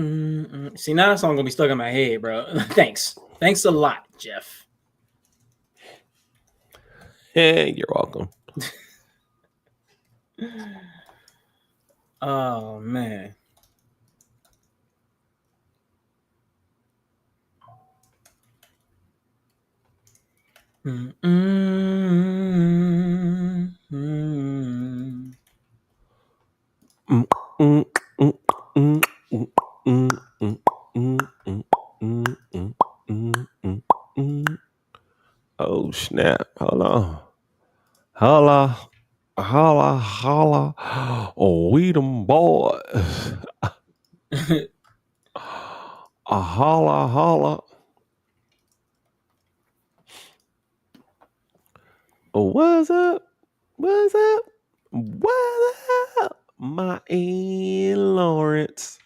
See, now that song gonna be stuck in my head, bro. Thanks a lot, Jeff. Hey, you're welcome. Oh man. Oh snap! Hold on. Holla. Oh, we them boys. Holla. Oh, what's up? My Ian Lawrence.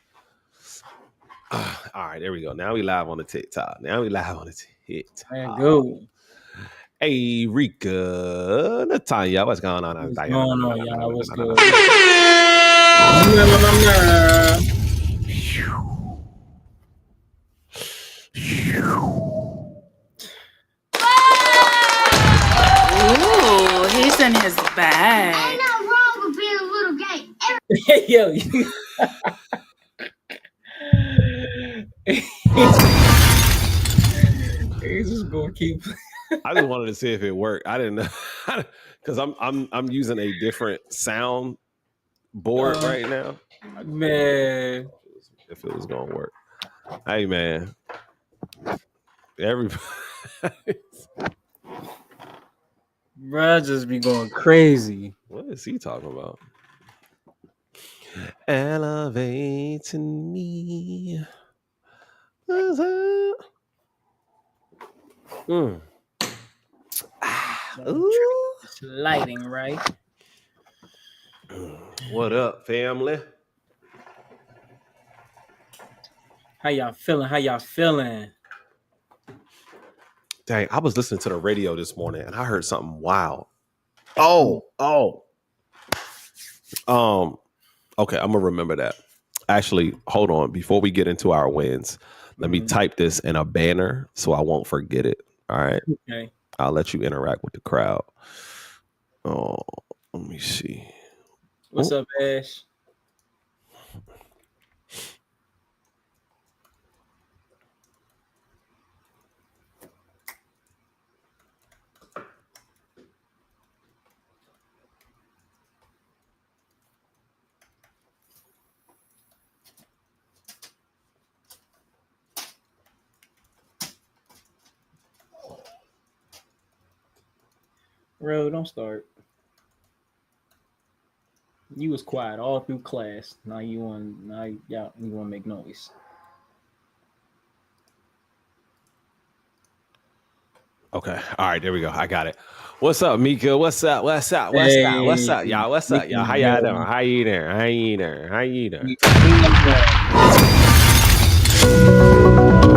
All right, there we go. Now we live on the TikTok. There go. Hey, Rika, Natalia, what's going on? What's going on, y'all? What's good? Ooh, he's in his bag. Ain't nothing wrong with being a little gay. Yo, he's just gonna keep. I just wanted to see if it worked. I didn't know because I'm using a different sound board right now. Man, if it was gonna work. Hey man, everybody. Bruh just be going crazy. What is he talking about? Elevating me. What's up? Ooh. It's lighting, right? What up, family? How y'all feeling? Dang, I was listening to the radio this morning and I heard something wild. Okay, I'm gonna remember that. Actually, hold on. Before we get into our wins, let me type this in a banner so I won't forget it. All right. Okay. I'll let you interact with the crowd. Oh, let me see. What's up, Ash? Bro, don't start. You was quiet all through class. Now you want to make noise. Okay. All right, there we go. I got it. What's up, Mika? What's up, y'all? What's up, y'all? How y'all doing? How you doing?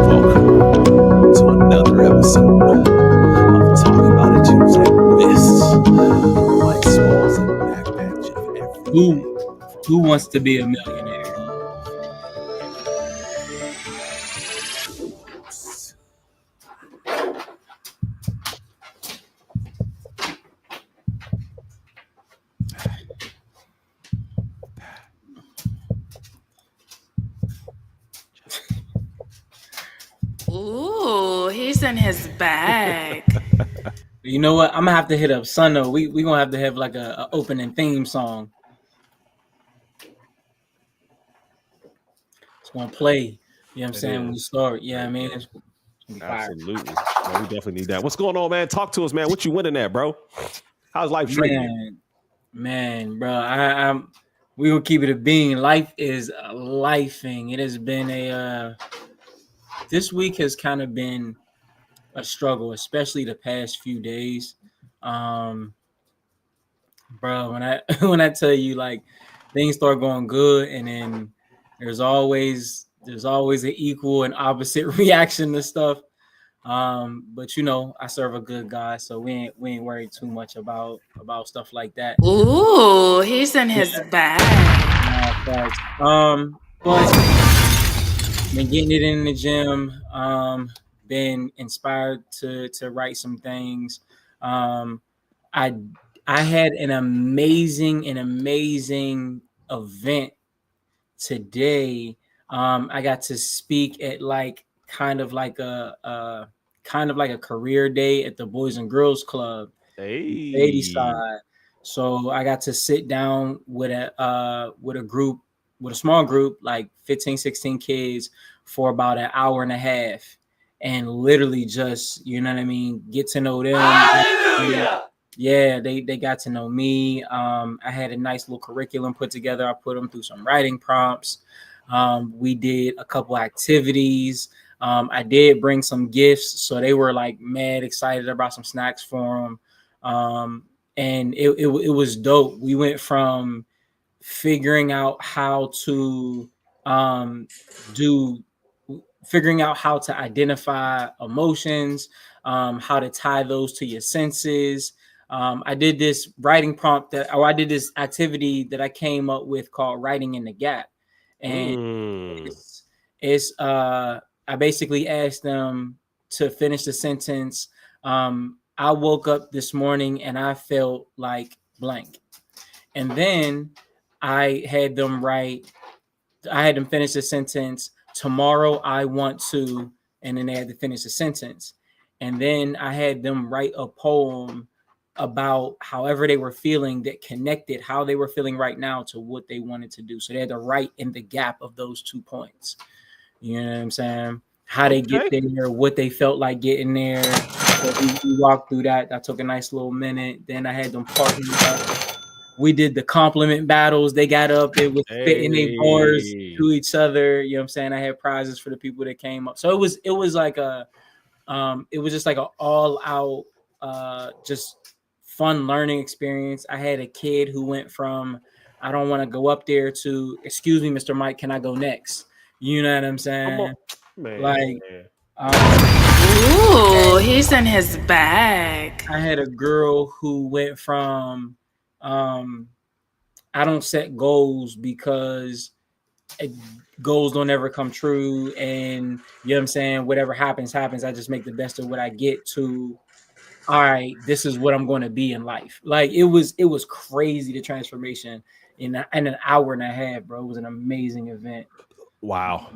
Welcome to another episode of Talking About It Tuesday with Mike Smalls and Backpack Jeff. Who wants to be a millionaire? Ooh, he's in his bag. You know what? I'm gonna have to hit up Sunno. We gonna have to have like a opening theme song. It's gonna play. You know what I'm saying? When you start. Yeah, I mean, absolutely. Man, we definitely need that. What's going on, man? Talk to us, man. What you winning at, bro? How's life treating you? Man, bro, I'm. We gonna keep it a bean. Life is lifing. It has been this week has kind of been a struggle, especially the past few days. Bro, when I tell you like things start going good, and then there's always an equal and opposite reaction to stuff. But you know, I serve a good God, so we ain't worried too much about stuff like that. Ooh, he's in his bag. But been getting it in the gym. Been inspired to write some things. Um, I I had an amazing event today. I got to speak at like kind of like a career day at the Boys and Girls Club in Hey. Shadyside. So I got to sit down with a group, with a small group, like 15, 16 kids for about an hour and a half, and literally just, you know what I mean, get to know them. Hallelujah. Yeah, they got to know me. I had a nice little curriculum put together. I put them through some writing prompts. We did a couple activities. I did bring some gifts, so they were like mad excited about some snacks for them. And it was dope. We went from figuring out how to do figuring out how to identify emotions, how to tie those to your senses. I did this writing prompt I did this activity that I came up with called Writing in the Gap. And it's I basically asked them to finish the sentence. I woke up this morning and I felt like blank. And then I had them finish the sentence. Tomorrow I want to, and then they had to finish the sentence. And then I had them write a poem about however they were feeling that connected how they were feeling right now to what they wanted to do. So they had to write in the gap of those 2 points. You know what I'm saying? How they get there, what they felt like getting there. So we walked through that. That took a nice little minute. Then I had them partner up. We did the compliment battles. They got up. It was spitting their bars to each other. You know what I'm saying? I had prizes for the people that came up. So it was like it was just like an all out just fun learning experience. I had a kid who went from, I don't want to go up there, to, excuse me, Mr. Mike, can I go next? You know what I'm saying? Like, ooh, he's in his bag. I had a girl who went from, I don't set goals because goals don't ever come true, and you know what I'm saying, whatever happens. I just make the best of what I get, to, all right, this is what I'm going to be in life. Like, it was crazy, the transformation in an hour and a half, bro. It was an amazing event. Wow.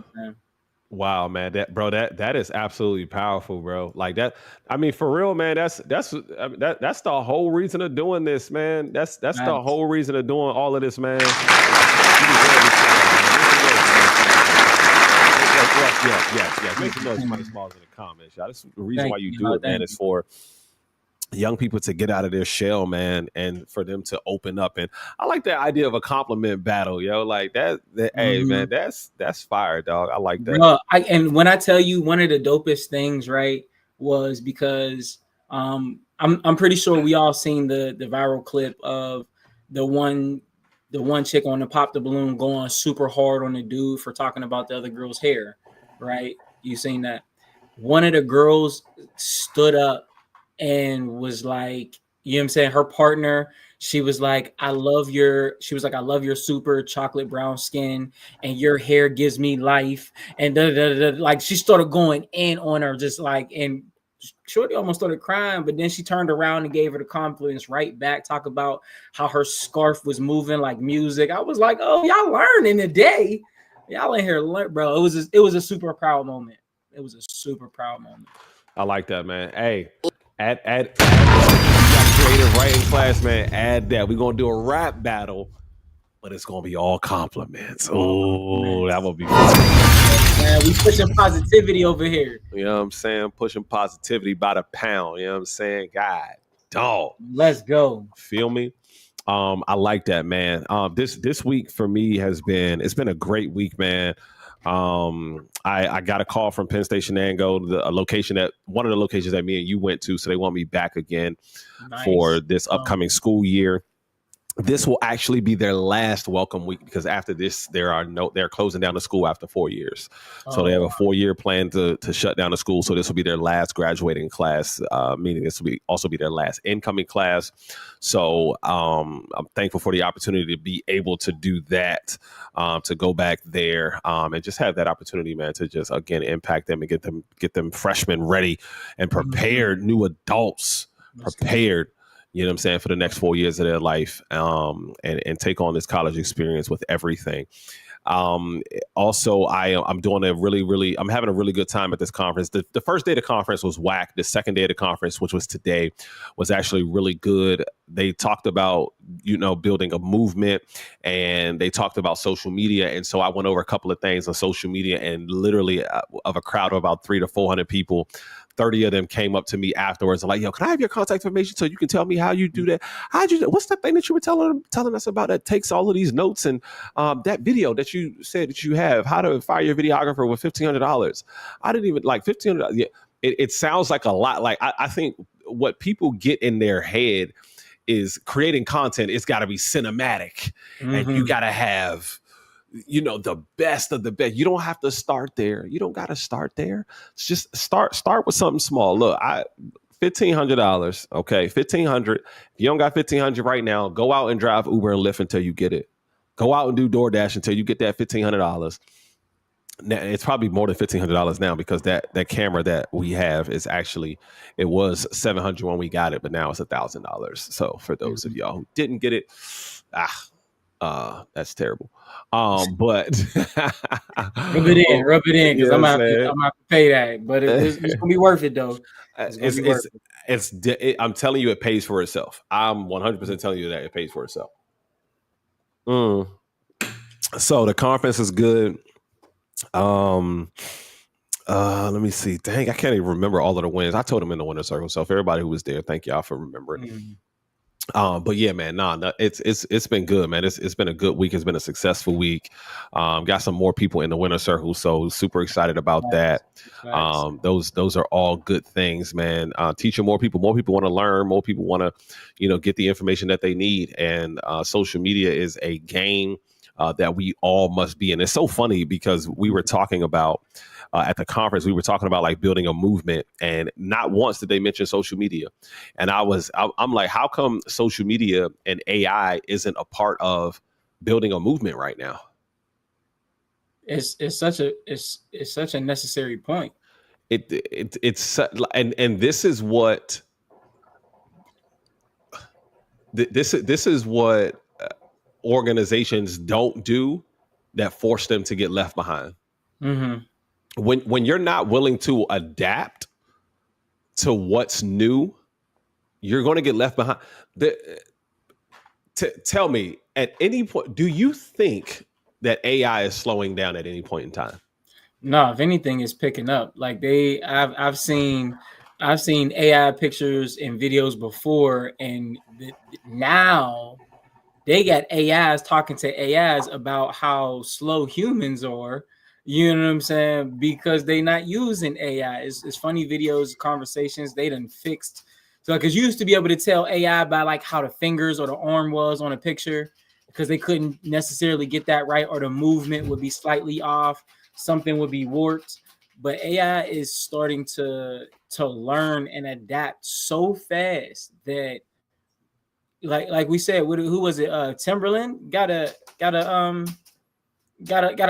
Wow, man. That is absolutely powerful, bro. Like that. I mean, for real, man, that's the whole reason of doing this, man. That's the whole reason of doing all of this, man. Yeah. Make some noise, Money Smalls, in the comments, y'all. This is the reason why you do it, man. Is for young people to get out of their shell, man, and for them to open up. And I like that idea of a compliment battle, yo. Like that hey, man, that's fire, dog. I like that. And when I tell you, one of the dopest things, right, was because I'm pretty sure we all seen the viral clip of the one chick on the Pop the Balloon going super hard on the dude for talking about the other girl's hair, right? You seen that? One of the girls stood up and was like, you know what I'm saying, her partner, she was like, I love your super chocolate brown skin, and your hair gives me life, and like, she started going in on her, just like, and Shorty almost started crying, but then she turned around and gave her the compliments right back, talk about how her scarf was moving like music. I was like, oh, y'all learning today. Y'all in here learn, bro. It was a super proud moment. It was a super proud moment. I like that, man. Hey, add creative writing class, man. Add that. We're gonna do a rap battle, but it's gonna be all compliments. Oh, that will be fun. Man, we pushing positivity over here. You know what I'm saying? Pushing positivity by the pound. You know what I'm saying? God, dog. Let's go. Feel me? I like that, man. This week for me it's been a great week, man. I got a call from Penn Station Ango, one of the locations that me and you went to, so they want me back again for this upcoming school year. this will actually be their last welcome week, because after this, they're closing down the school after 4 years. So they have a 4-year plan to shut down the school. So this will be their last graduating class, meaning this will also be their last incoming class. So I'm thankful for the opportunity to be able to do that, to go back there and just have that opportunity, man, to just, again, impact them and get them freshmen ready and prepared, new adults prepared. You know what I'm saying, for the next 4 years of their life, and take on this college experience with everything. Also, I'm doing I'm having a really good time at this conference. The first day of the conference was whack. The second day of the conference, which was today, was actually really good. They talked about, building a movement, and they talked about social media. And so I went over a couple of things on social media, and literally of a crowd of about 300 to 400 people, 30 of them came up to me afterwards and like, yo, can I have your contact information so you can tell me how you do that? What's that thing that you were telling us about that takes all of these notes, and that video that you said that you have, how to fire your videographer with $1,500. I didn't even like $1,500. Yeah, it sounds like a lot. Like I think what people get in their head is creating content. It's got to be cinematic, and you got to have, the best of the best. You don't have to start there. You don't got to start there. It's just start with something small. Look, $1,500. Okay. $1,500. If you don't got $1,500 right now, go out and drive Uber and Lyft until you get it. Go out and do DoorDash until you get that $1,500. Now, it's probably more than $1,500 now, because that camera that we have is actually, it was $700 when we got it, but now it's $1,000. So for those of y'all who didn't get it, that's terrible. But rub it in, because I'm gonna have to pay that. But it's gonna be worth it, though. I'm telling you, it pays for itself. I'm 100% telling you that it pays for itself. So the conference is good. Let me see. Dang, I can't even remember all of the wins. I told them in the winner circle. So for everybody who was there, thank y'all for remembering. But yeah, man, it's been good, man. It's been a good week. It's been a successful week. Got some more people in the winner circle, so super excited about that. Those are all good things, man. Teaching more people want to learn. More people want to, get the information that they need. And social media is a game that we all must be in. It's so funny because we were talking about at the conference, we were talking about like building a movement, and not once did they mention social media. And I'm like, how come social media and AI isn't a part of building a movement right now? It's such a necessary point. And this is what this is what organizations don't do, that force them to get left behind. When you're not willing to adapt to what's new, you're going to get left behind. Tell me, at any point, do you think that AI is slowing down at any point in time? No, if anything, it's picking up. Like I've seen AI pictures and videos before, and now they got AIs talking to AIs about how slow humans are. You know what I'm saying? Because they not using AI. It's funny videos, conversations they done fixed. So because you used to be able to tell AI by like how the fingers or the arm was on a picture, because they couldn't necessarily get that right, or the movement would be slightly off, something would be warped. But AI is starting to learn and adapt so fast that, like we said, who was it? Timberland got a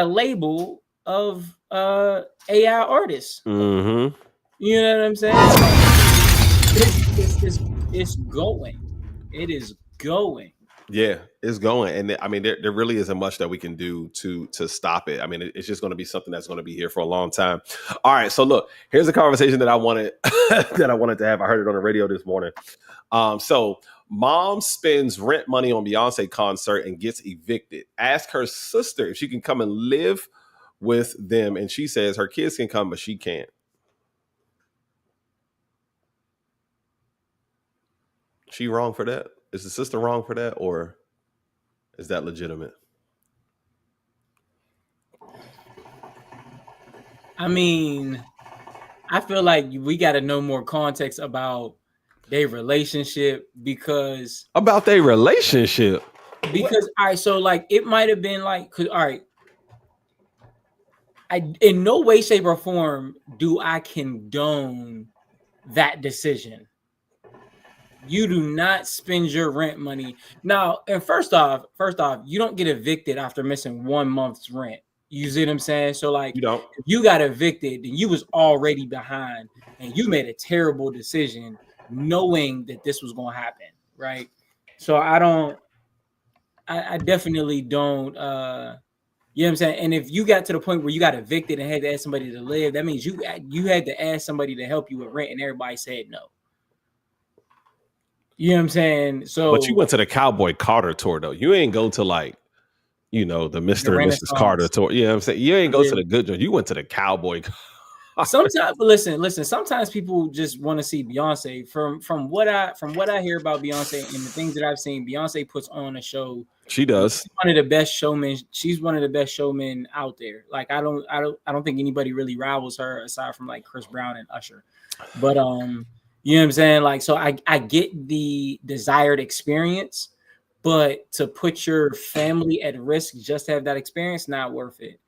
label of AI artists. You know what I'm saying? It's going. It is going. Yeah, it's going. And I mean, there really isn't much that we can do to stop it. I mean, it's just going to be something that's going to be here for a long time. All right. So look, here's a conversation that I wanted to have. I heard it on the radio this morning. So mom spends rent money on Beyonce concert and gets evicted. Ask her sister if she can come and live with them. And she says her kids can come, but she can't. She wrong for that? Is the sister wrong for that, or is that legitimate? I mean, I feel like we got to know more context about their relationship, because about their relationship. Because all right, so like it might have been like, cause all right, I in no way, shape, or form do I condone that decision. You do not spend your rent money now. And first off, you don't get evicted after missing 1 month's rent. You see what I'm saying? So like, You don't. if you got evicted, then you was already behind, and you made a terrible decision knowing that this was going to happen, right? So I definitely don't. You know what I'm saying? And if you got to the point where you got evicted and had to ask somebody to live, that means you had to ask somebody to help you with rent, and everybody said no. You know what I'm saying? So, but you went to the Cowboy Carter tour though. You ain't go to like, the Mr. and Mrs. Carter tour. You know what I'm saying? You ain't go to the good joint. You went to the Cowboy. Sometimes, listen. Sometimes people just want to see Beyonce. From what I hear about Beyonce and the things that I've seen, Beyonce puts on a show. She does. She's one of the best showmen. She's one of the best showmen out there. Like I don't think anybody really rivals her aside from like Chris Brown and Usher. But you know what I'm saying? Like, so I get the desired experience, but to put your family at risk just to have that experience, not worth it.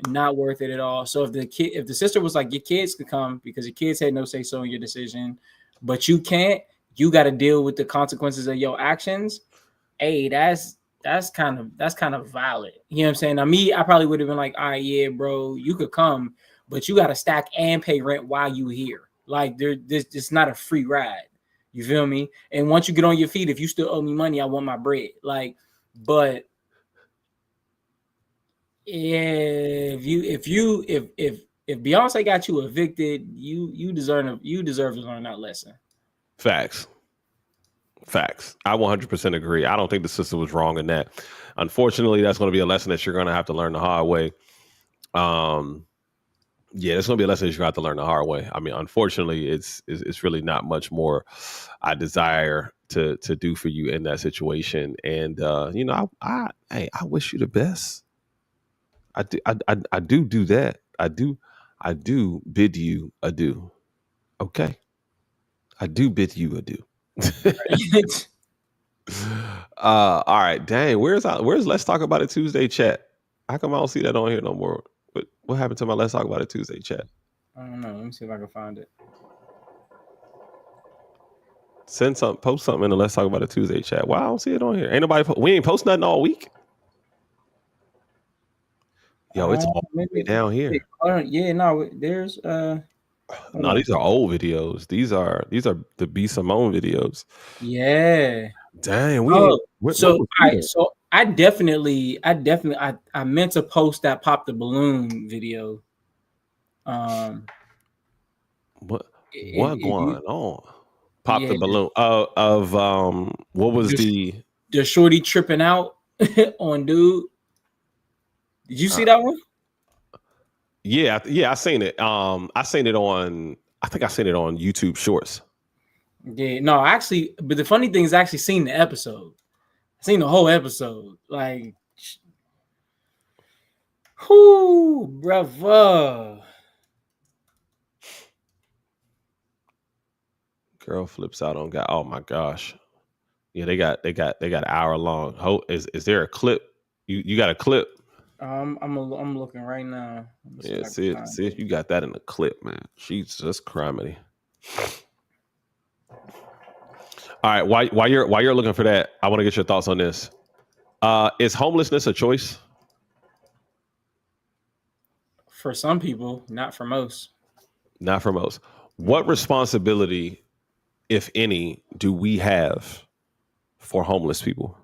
Not worth it at all. So if the sister was like, your kids could come because your kids had no say so in your decision, but you can't, you got to deal with the consequences of your actions. Hey, that's kind of valid. You know what I'm saying? Now me, I probably would have been like, all right, yeah, bro, you could come, but you got to stack and pay rent while you here. Like it's not a free ride. You feel me? And once you get on your feet, if you still owe me money, I want my bread. Like, but yeah, if Beyonce got you evicted, you deserve to learn that lesson. Facts. I 100% agree. I don't think the sister was wrong in that. Unfortunately, that's going to be a lesson that you're going to have to learn the hard way. Yeah, it's going to be a lesson that you're going to have to learn the hard way. I mean, unfortunately, it's really not much more I desire to do for you in that situation. And I wish you the best. I do that. I do bid you adieu. Okay. I do bid you adieu. All right. Dang, where's Let's Talk About It Tuesday chat? How come I don't see that on here no more? What happened to my Let's Talk About It Tuesday chat? I don't know. Let me see if I can find it. Post something in the Let's Talk About It Tuesday chat. Why I don't see it on here? Ain't nobody. We ain't post nothing all week. Yo, it's all down here. Yeah, no, there's no, these are old videos. These are the B Simone videos. Yeah. Dang. So I definitely I meant to post that Pop the Balloon video. What going on? Pop the balloon of what was the shorty tripping out on dude? Did you see that one? Yeah, I seen it. I think I seen it on YouTube Shorts. Yeah, no, actually, but the funny thing is I actually seen the episode. I seen the whole episode. Like, whoo, brother. Girl flips out on guy. Oh my gosh. Yeah, they got an hour long. Is there a clip? You got a clip? I'm looking right now. Yeah, see if you got that in the clip, man. She's just criminy. All right, while you're looking for that, I want to get your thoughts on this. Is homelessness a choice? For some people, not for most. Not for most. What responsibility, if any, do we have for homeless people?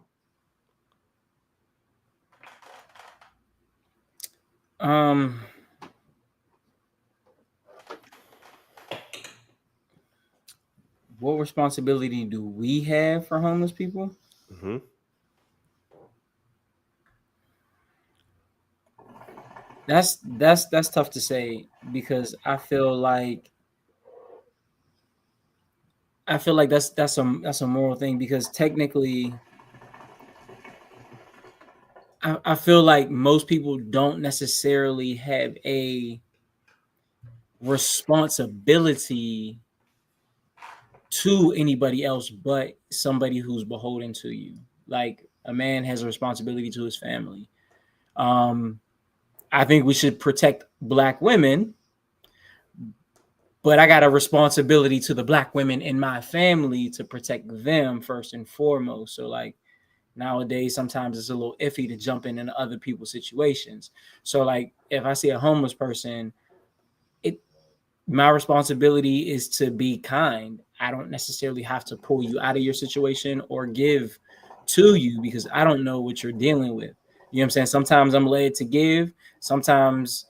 What responsibility do we have for homeless people? Mm-hmm. That's tough to say because I feel like that's a moral thing because technically I feel like most people don't necessarily have a responsibility to anybody else but somebody who's beholden to you. Like A man has a responsibility to his family. I think we should protect Black women, but I got a responsibility to the Black women in my family to protect them first and foremost. So like nowadays, sometimes it's a little iffy to jump into other people's situations. So like if I see a homeless person, my responsibility is to be kind. I don't necessarily have to pull you out of your situation or give to you because I don't know what you're dealing with. You know what I'm saying? Sometimes I'm led to give. Sometimes,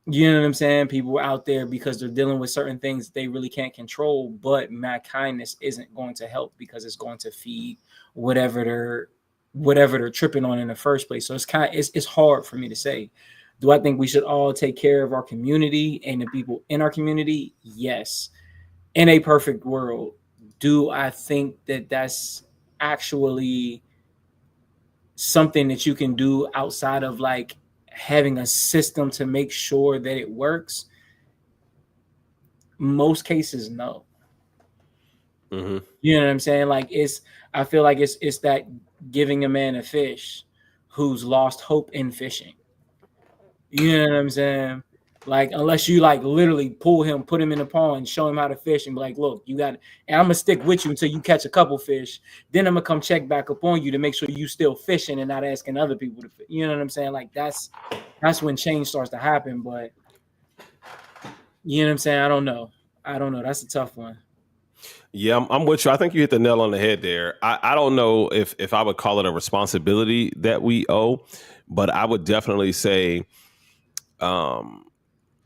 you know what I'm saying? People are out there because they're dealing with certain things they really can't control, but my kindness isn't going to help because it's going to feed whatever they're tripping on in the first place. So it's hard for me to say. Do I think we should all take care of our community and the people in our community? Yes. In a perfect world, do I think that that's actually something that you can do outside of like having a system to make sure that it works? Most cases, no. Mm-hmm. You know what I'm saying? Like I feel like it's that giving a man a fish who's lost hope in fishing. You know what I'm saying? Like, unless you like literally pull him, put him in the pond, show him how to fish, and be like, look, you got it. And I'm gonna stick with you until you catch a couple fish. Then I'm gonna come check back up on you to make sure you still fishing and not asking other people to fish. You know what I'm saying? Like that's when change starts to happen. But you know what I'm saying? I don't know. That's a tough one. Yeah, I'm with you. I think you hit the nail on the head there. I don't know if I would call it a responsibility that we owe, but I would definitely say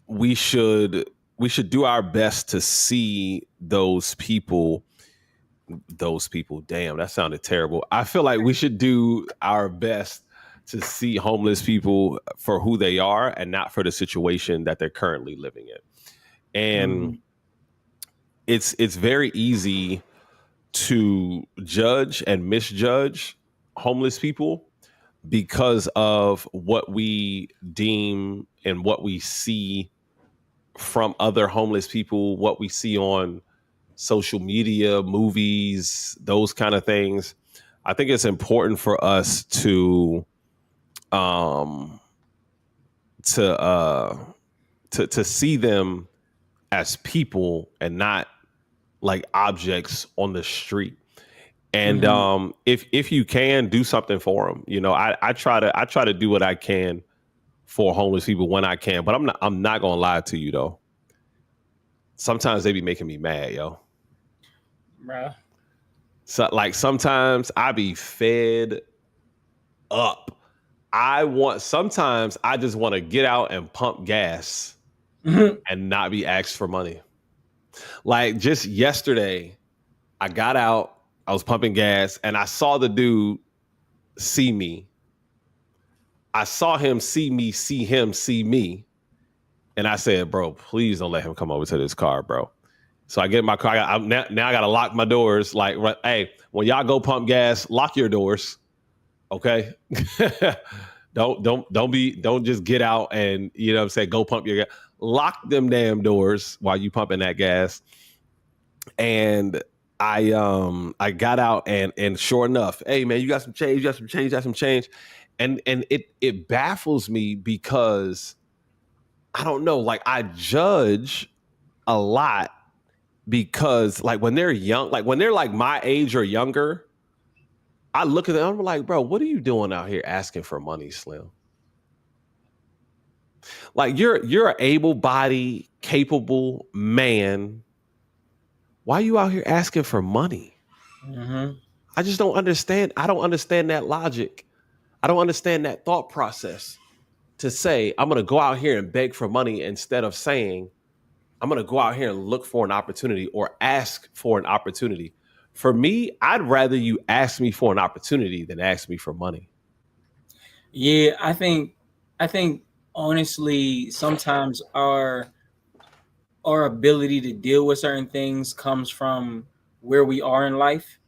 we should do our best to see those people. Damn, that sounded terrible. I feel like we should do our best to see homeless people for who they are and not for the situation that they're currently living in. And it's very easy to judge and misjudge homeless people because of what we deem and what we see from other homeless people, what we see on social media, movies, those kind of things. I think it's important for us to see them as people and not like objects on the street. And if you can do something for them, you know, I try to do what I can for homeless people when I can, but I'm not gonna lie to you though. Sometimes they be making me mad, yo. Bruh. So like sometimes I be fed up. Sometimes I just want to get out and pump gas and not be asked for money. Like just yesterday, I got out, I was pumping gas, and I saw the dude see me. I saw him see me, see him see me. And I said, bro, please don't let him come over to this car, bro. So I get in my car. Now I got to lock my doors. Like, hey, when y'all go pump gas, lock your doors. Okay. Don't just get out and, you know what I'm saying, go pump your gas. Lock them damn doors while you pumping that gas. And I got out and sure enough, hey man, you got some change. And it baffles me because I don't know, like I judge a lot because like when they're young, like when they're like my age or younger, I look at them, I'm like, bro, what are you doing out here asking for money, Slim? Like you're an able-bodied, capable man. Why are you out here asking for money? I just don't understand. I don't understand that logic. I don't understand that thought process to say, I'm going to go out here and beg for money instead of saying, I'm going to go out here and look for an opportunity or ask for an opportunity. For me, I'd rather you ask me for an opportunity than ask me for money. Yeah, I think honestly, sometimes our ability to deal with certain things comes from where we are in life,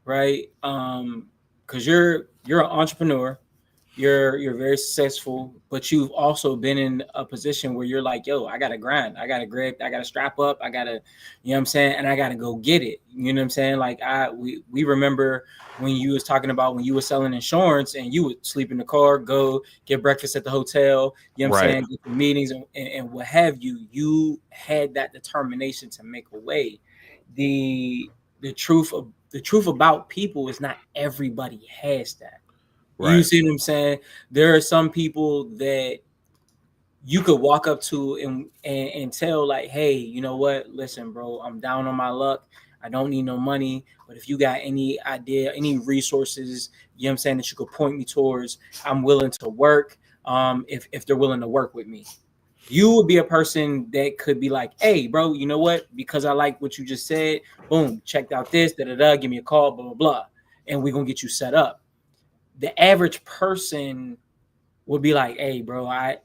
right? Because you're an entrepreneur, you're very successful, but you've also been in a position where you're like, yo, I gotta grind, I gotta strap up, I gotta, you know what I'm saying, and I gotta go get it. You know what I'm saying? Like we remember when you was talking about when you were selling insurance and you would sleep in the car, go get breakfast at the hotel, you know what I'm saying, get the meetings and what have you. You had that determination to make a way. The truth about people is not everybody has that. Right. You see what I'm saying? There are some people that you could walk up to and tell, like, hey, you know what? Listen, bro, I'm down on my luck. I don't need no money. But if you got any idea, any resources, you know what I'm saying, that you could point me towards, I'm willing to work. If they're willing to work with me. You would be a person that could be like, hey, bro, you know what? Because I like what you just said, boom, checked out this, give me a call, blah, blah, blah. And we're going to get you set up. The average person would be like, hey, bro, I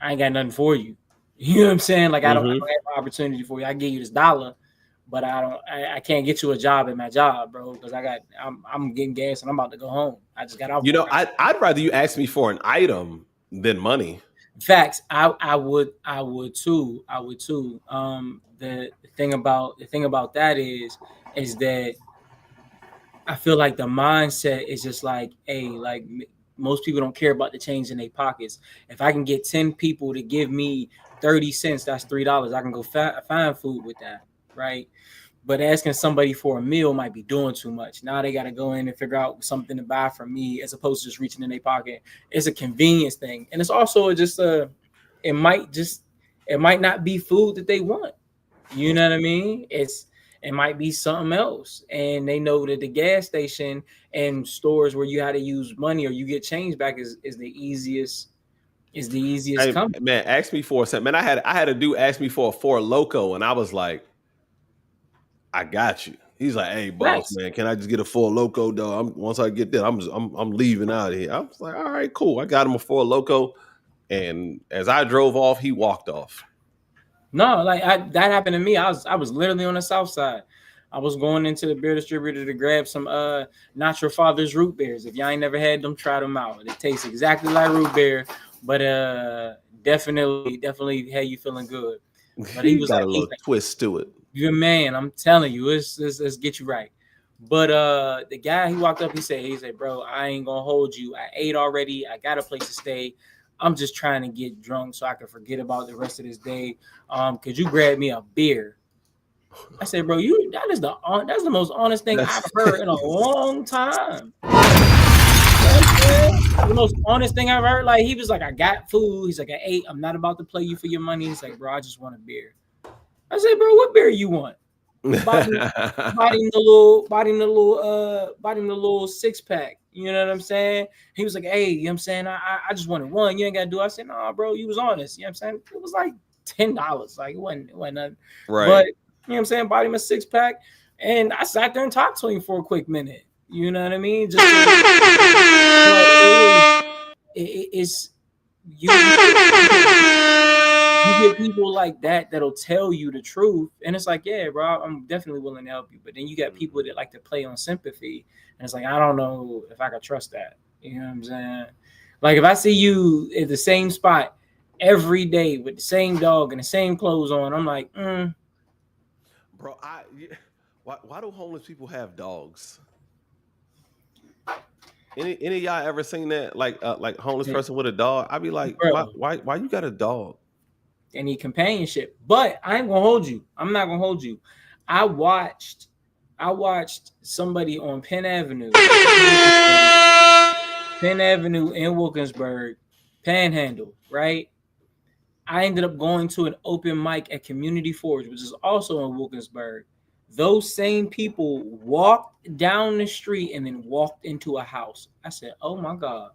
ain't got nothing for you. You know what I'm saying? Like, I don't have an opportunity for you. I give you this $1, but I can't get you a job at my job, bro, because I'm getting gas and I'm about to go home. I just got out. You know, I'd rather you ask me for an item than money. Facts. I would too. The thing about that is that I feel like the mindset is just like, hey, like most people don't care about the change in their pockets. If I can get 10 people to give me 30 cents, that's $3. I can go find food with that, right? But asking somebody for a meal might be doing too much. Now they got to go in and figure out something to buy from me as opposed to just reaching in their pocket. It's a convenience thing. And it's also just it might not be food that they want. You know what I mean? It might be something else. And they know that the gas station and stores where you had to use money or you get change back is the easiest. Hey, company. Man, ask me for something. Man, I had a dude ask me for a Four Loko, and I was like, I got you. He's like, hey, boss, man, can I just get a Four Loko, though? Once I get that, I'm leaving out of here. I was like, all right, cool. I got him a Four Loko, and as I drove off, he walked off. No, like that happened to me. I was literally on the south side. I was going into the beer distributor to grab some Not Your Father's root beers. If y'all ain't never had them, try them out. It tastes exactly like root beer, but definitely had you feeling good. But he was got a little twist to it. You're a man, I'm telling you, let's get you right. But the guy, he walked up, he said, bro, I ain't gonna hold you. I ate already. I got a place to stay. I'm just trying to get drunk so I can forget about the rest of this day. Could you grab me a beer? I said, bro, that's the most honest thing I've heard in a long time. The most honest thing I've heard. Like, he was like, I got food. He's like, I ate. I'm not about to play you for your money. He's like, bro, I just want a beer. I said, bro, what beer you want? Bought him the little 6-pack. You know what I'm saying? He was like, hey, you know what I'm saying? I just wanted one. You ain't got to do it. I said, nah, bro, you was honest. You know what I'm saying? It was like $10. Like, it wasn't nothing. Right. But, you know what I'm saying? Bought him a 6-pack. And I sat there and talked to him for a quick minute. You know what I mean? Just it's you get people like that'll tell you the truth, and it's like, yeah, bro, I'm definitely willing to help you. But then you got people that like to play on sympathy, and it's like, I don't know if I could trust that. You know what I'm saying? Like, if I see you at the same spot every day with the same dog and the same clothes on, I'm like, bro, why do homeless people have dogs? Any of y'all ever seen that? Like homeless person with a dog? I'd be like, bro, why you got a dog? They need companionship. But I ain't gonna hold you. I'm not gonna hold you. I watched somebody on Penn Avenue in Wilkinsburg, Panhandle, right? I ended up going to an open mic at Community Forge, which is also in Wilkinsburg. Those same people walked down the street and then walked into a house. I said, oh my God.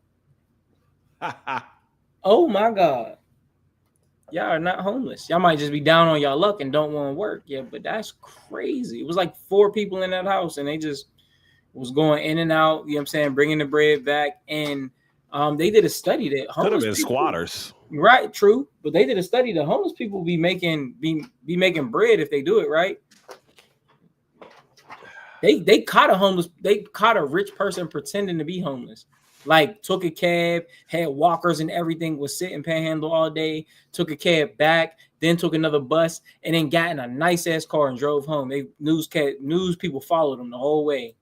Oh my God. Y'all are not homeless. Y'all might just be down on y'all luck and don't want to work. Yeah, but that's crazy. It was like 4 people in that house and they just was going in and out, you know what I'm saying, bringing the bread back. And they did a study that homeless could have been people, squatters. Right, true. But they did a study that homeless people be making bread if they do it right. They caught a rich person pretending to be homeless. Like took a cab, had walkers and everything, was sitting panhandle all day, took a cab back, then took another bus, and then got in a nice ass car and drove home. They news people followed him the whole way,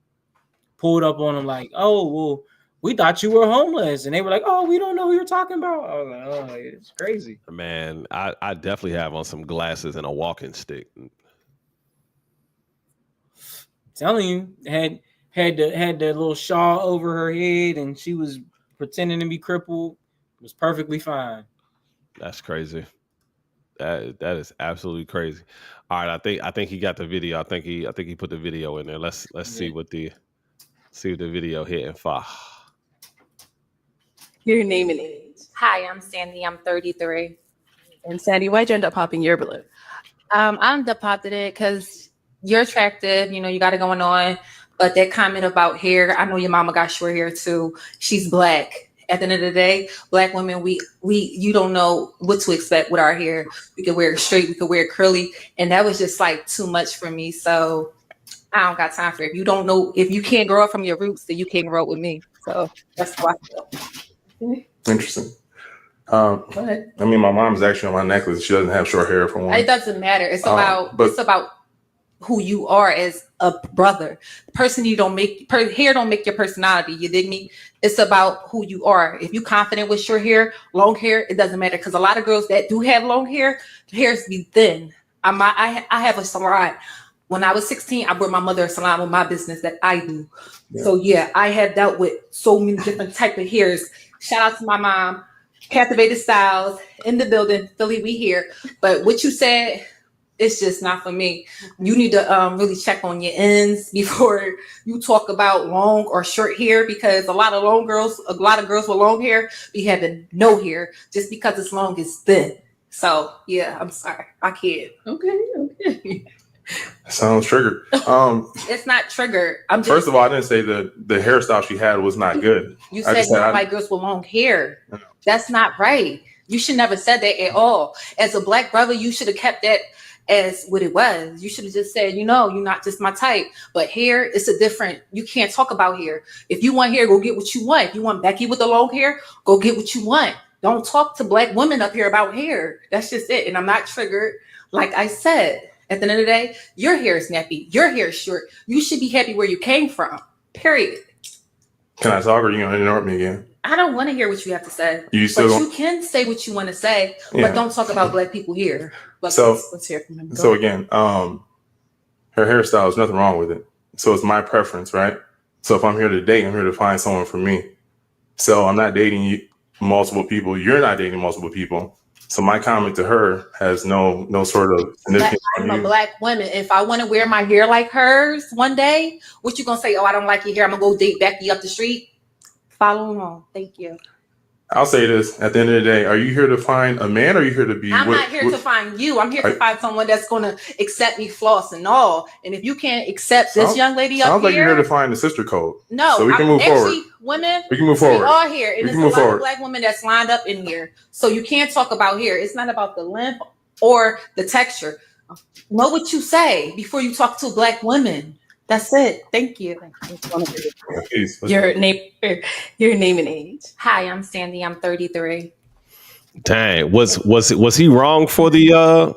pulled up on him like, oh, well, we thought you were homeless. And they were like, oh, we don't know who you're talking about. I was like, oh, it's crazy. Man, I definitely have on some glasses and a walking stick. Telling you, had the little shawl over her head, and she was pretending to be crippled. It was perfectly fine. That's crazy. That is absolutely crazy. All right, I think he got the video. I think he put the video in there. Let's see what the video hitting for. Your name and age. Hi, I'm Sandy. I'm 33. And Sandy, why'd you end up popping your balloon? I ended up popping it because you're attractive. You know, you got it going on. But that comment about hair, I know your mama got short hair too. She's black. At the end of the day, black women, you don't know what to expect with our hair. We could wear it straight, we could wear it curly, and that was just like too much for me. So I don't got time for it. If you don't know, if you can't grow up from your roots, then you can't grow up with me. So that's why I feel. Interesting. I mean, my mom's actually on my necklace. She doesn't have short hair for one. It doesn't matter. It's about who you are as a brother. Person you don't make hair don't make your personality. You dig me? It's about who you are. If you confident with short hair, long hair, it doesn't matter. Because a lot of girls that do have long hair, their hairs be thin. I have a salon. When I was 16, I brought my mother a salon with my business that I do. Yeah. So yeah, I have dealt with so many different type of hairs. Shout out to my mom, Captivated Styles in the building, Philly, we here. But what you said, it's just not for me. You need to really check on your ends before you talk about long or short hair, because a lot of girls with long hair be having no hair just because it's long, it's thin. So yeah, I'm sorry, I can't. Okay. Sounds triggered. It's not triggered. First of all, I didn't say the hairstyle she had was not good. You said you don't like girls with long hair. No. That's not right. You should never said that at all. As a black brother, you should have kept that as what it was. You should have just said, you're not just my type. But hair, it's a different, you can't talk about hair. If you want hair, go get what you want. If you want Becky with the long hair, go get what you want. Don't talk to black women up here about hair. That's just it. And I'm not triggered. Like I said, at the end of the day, your hair is nappy. Your hair is short. You should be happy where you came from. Period. Can I talk, or are you going to interrupt me again? I don't want to hear what you have to say. You can say what you want to say, but don't talk about black people here. Let's hear from him. So again, her hairstyle, is nothing wrong with it. So it's my preference, right? So if I'm here to date, I'm here to find someone for me. So I'm not dating multiple people. You're not dating multiple people. So my comment to her has no sort of significance. I'm a black woman. If I want to wear my hair like hers one day, what you gonna say? Oh, I don't like your hair. I'm gonna go date Becky up the street. Follow along. Thank you. I'll say this. At the end of the day, are you here to find a man, or are you here to be? I'm not here to find you. I'm here to find someone that's going to accept me, floss and all. And if you can't accept this young lady up here. Sounds like you're here to find the sister code. No. So we can move forward. Women, we can move forward. We are here. And there's a lot of black women that's lined up in here. So you can't talk about hair. It's not about the length or the texture. Know what you say before you talk to black women. That's it. Thank you. Your name and age. Hi, I'm Sandy. I'm 33. Dang, was he wrong for the?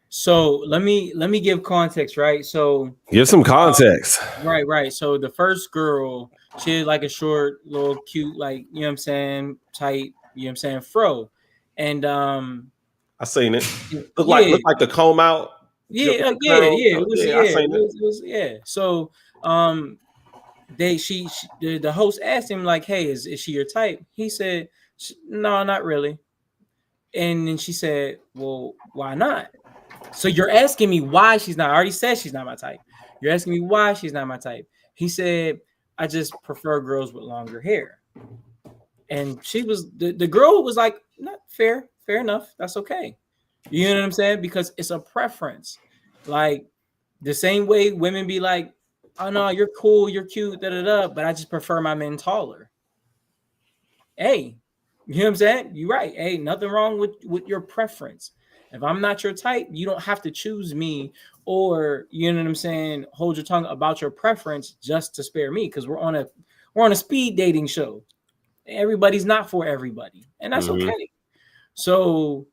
So let me give context, right? So give some context. Right. So the first girl, she had like a short, little cute, like, you know what I'm saying, tight, you know what I'm saying, fro, and I seen it. Look like the comb out. Yeah. So, the host asked him like, "Hey, is she your type?" He said, "No, not really." And then she said, "Well, why not?" So you're asking me why she's not. I already said she's not my type. You're asking me why she's not my type. He said, "I just prefer girls with longer hair." And she was the girl was like, "Not fair enough. That's okay." You know what I'm saying? Because it's a preference. Like the same way women be like, "Oh no, you're cool, you're cute, but I just prefer my men taller." Hey, you know what I'm saying? You're right. Hey, nothing wrong with your preference. If I'm not your type, you don't have to choose me, or you know what I'm saying, hold your tongue about your preference just to spare me, because we're on a speed dating show. everybody's not for everybody, and that's Mhm. okay. So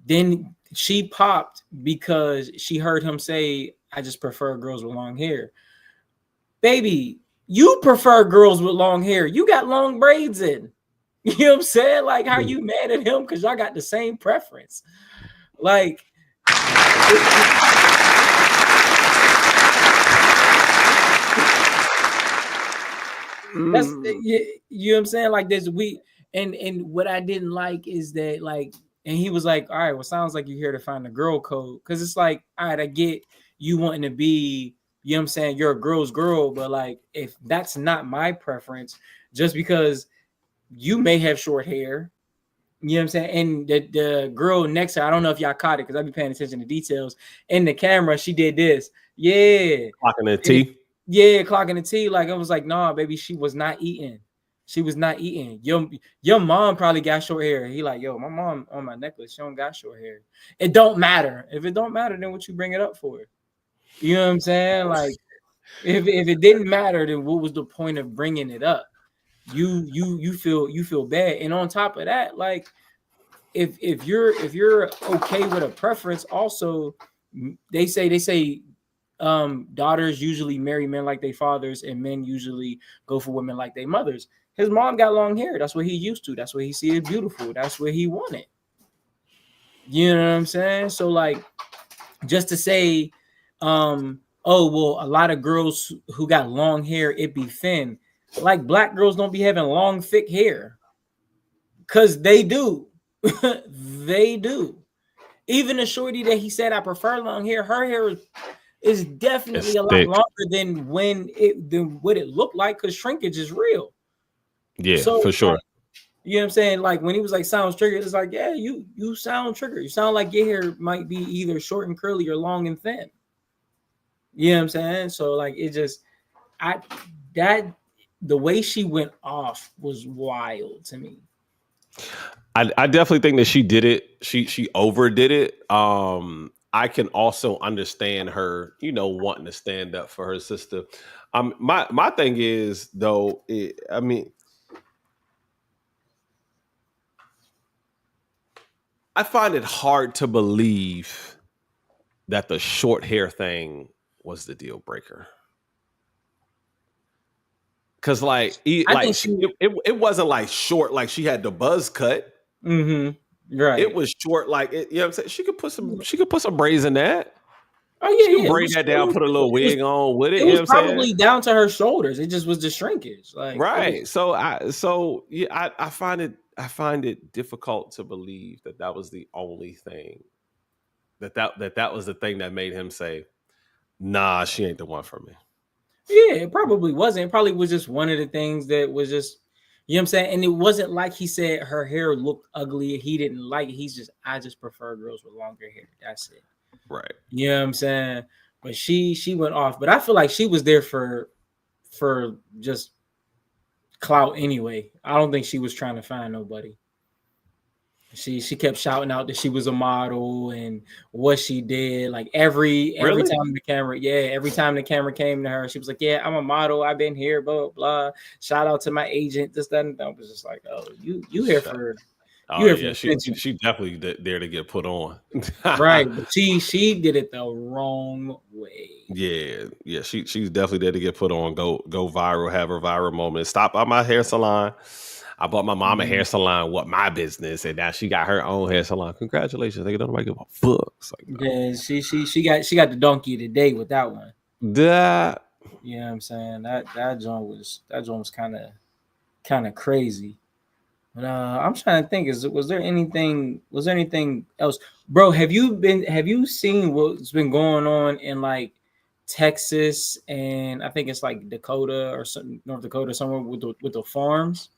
then she popped because she heard him say, I just prefer girls with long hair. Baby, you prefer girls with long hair. You got long braids in. You know what I'm saying? Like, how you mad at him because y'all got the same preference? Like, that's you know what I'm saying? Like, there's and what I didn't like is that, like, and he was like, all right, well, sounds like you're here to find the girl code. Cause it's like, all right, I get you wanting to be, you know what I'm saying, you're a girl's girl, but like, if that's not my preference, just because you may have short hair, you know what I'm saying? And the girl next to her, I don't know if y'all caught it because I've been paying attention to details. In the camera, she did this. Yeah. Clocking the tea. Yeah, clocking the tea. Like, I was like, nah, baby, she was not eating. She was not eating. Your mom probably got short hair. He like, yo, my mom on my necklace, she don't got short hair. It don't matter. If it don't matter, then what you bring it up for? You know what I'm saying? Like, if it didn't matter, then what was the point of bringing it up? You feel bad. And on top of that, like, if you're okay with a preference, also they say daughters usually marry men like their fathers, and men usually go for women like their mothers. His mom got long hair. That's what he used to. That's what he see as beautiful. That's what he wanted. You know what I'm saying? So, like, just to say, oh, well, a lot of girls who got long hair, it be thin. Like, black girls don't be having long, thick hair. Because they do. They do. Even the shorty that he said I prefer long hair, her hair is definitely It's a lot thick. longer than what it looked like, because shrinkage is real. Yeah, So, for sure. like, you know what I'm saying? Like, when he was like, sounds triggered, it's like, yeah, you sound triggered. You sound like your hair might be either short and curly or long and thin. You know what I'm saying? So, like, it just, the way she went off was wild to me. I definitely think that she did it. She overdid it. I can also understand her, wanting to stand up for her sister. My thing is, though, I find it hard to believe that the short hair thing was the deal breaker. Cause it wasn't like short, like she had the buzz cut. Mm-hmm. Right. It was short, like you know what I'm saying. She could put some braids in that. Oh yeah, she could braid that down, put a little wig on with it. It you was know what I'm probably saying? down to her shoulders. It just was the shrinkage, like, right. I find it difficult to believe that was the only thing that was the thing that made him say, "Nah, she ain't the one for me." Yeah, it probably wasn't. It probably was just one of the things that was just, you know what I'm saying? And it wasn't like he said her hair looked ugly. He didn't like it. I just prefer girls with longer hair. That's it. Right. You know what I'm saying? But she went off. But I feel like she was there for just clout anyway. I don't think she was trying to find nobody. She kept shouting out that she was a model and what she did. Like every Really? time the camera came to her, she was like, "Yeah, I'm a model. I've been here, blah blah blah. Shout out to my agent." This, that, and that. I was just like, "Oh, you here for?" She definitely there to get put on. Right, but she did it the wrong way. Yeah. She's definitely there to get put on. Go viral. Have her viral moment. Stop by my hair salon. I bought my mom a hair salon. What my business? And now she got her own hair salon. Congratulations! They don't nobody give a fuck. Like, no. Yeah, she got the donkey of the day with that one. That, you know what I'm saying? That joint was kind of crazy. But I'm trying to think. Was there anything else, bro? Have you seen what's been going on in like Texas and I think it's like Dakota or something, North Dakota, somewhere with the farms?